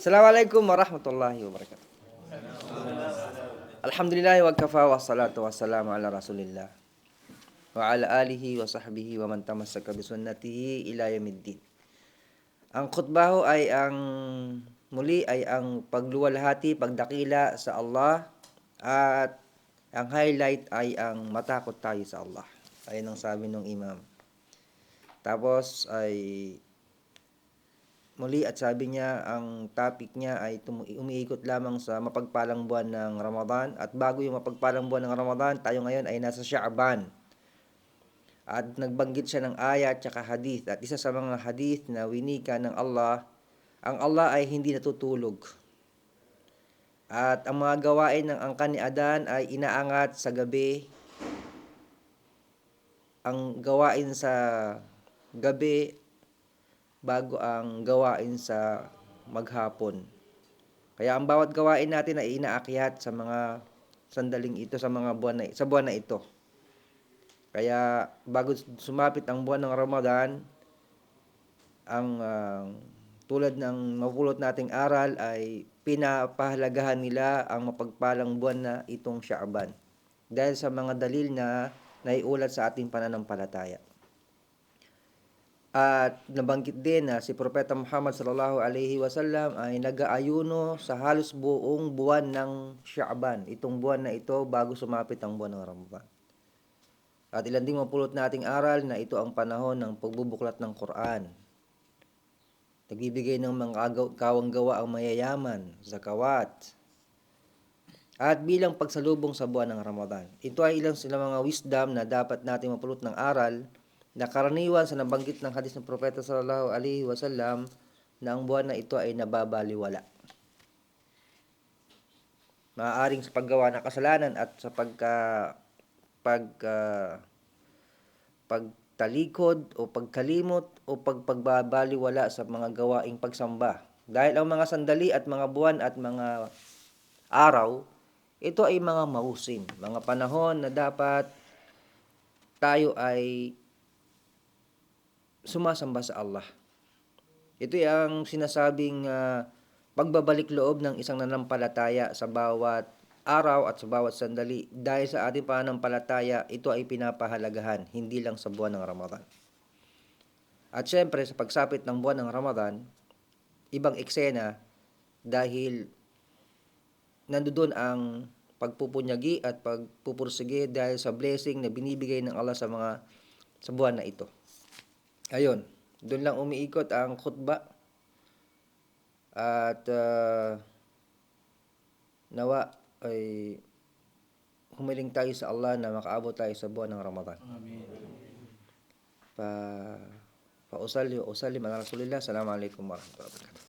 Assalamualaikum warahmatullahi wabarakatuh. Alhamdulillah wa kafa wa salatu wa salamu ala rasulillah wa ala alihi wa sahbihi wa man tamassaka bi sunnatihi ila yaumiddin. Ang khutbah ay ang pagluwalhati, pagdakila sa Allah, at ang highlight ay ang matakot tayo sa Allah. Ayun ang sabi ng imam. Tapos ay muli at sabi niya, ang topic niya ay umiikot lamang sa mapagpalang buwan ng Ramadan. At bago yung mapagpalang buwan ng Ramadan, tayo ngayon ay nasa Sha'ban. At nagbanggit siya ng ayat at hadith. At isa sa mga hadith na winika ng Allah, ang Allah ay hindi natutulog. At ang mga gawain ng angkan ni Adan ay inaangat sa gabi. Ang gawain sa gabi bago ang gawain sa maghapon. Kaya ang bawat gawain natin ay inaakyat sa mga sandaling ito, sa buwan na ito. Kaya bago sumapit ang buwan ng Ramadan, ang tulad ng mapulot nating aral ay pinapahalagahan nila ang mapagpalang buwan na itong Sha'ban. Dahil sa mga dalil na naiulat sa ating pananampalataya. At nabanggit din na si Propeta Muhammad sallallahu alaihi wasallam ay nag-aayuno sa halos buong buwan ng Sha'ban. Itong buwan na ito bago sumapit ang buwan ng Ramadan. At ilan din mapulot nating aral na ito ang panahon ng pagbubuklat ng Quran. Nagbibigay ng mga kawang gawa ang mayayaman, zakawat. At bilang pagsalubong sa buwan ng Ramadan. Ito ay ilang sila mga wisdom na dapat nating mapulot ng aral na karaniwan sa nabanggit ng hadis ng Propeta sallallahu alaihi wasallam na ang buwan na ito ay nababaliwala. Maaaring sa paggawa ng kasalanan at sa pagtalikod o pagkalimot o pagbabaliwala sa mga gawaing pagsamba. Dahil ang mga sandali at mga buwan at mga araw, ito ay mga mausim, mga panahon na dapat tayo ay sumasamba sa Allah. Ito ang sinasabing pagbabalik loob ng isang nanampalataya sa bawat araw at sa bawat sandali. Dahil sa ating pananampalataya, ito ay pinapahalagahan, hindi lang sa buwan ng Ramadan. At syempre, sa pagsapit ng buwan ng Ramadan, ibang eksena dahil nandoon ang pagpupunyagi at pagpupursige dahil sa blessing na binibigay ng Allah sa buwan na ito. Ayun, doon lang umiikot ang khutbah at nawa ay humiling tayo sa Allah na makaabot tayo sa buwan ng Ramadan. Amen. Usalli ala Rasulillah. Assalamualaikum warahmatullahi wabarakatuh.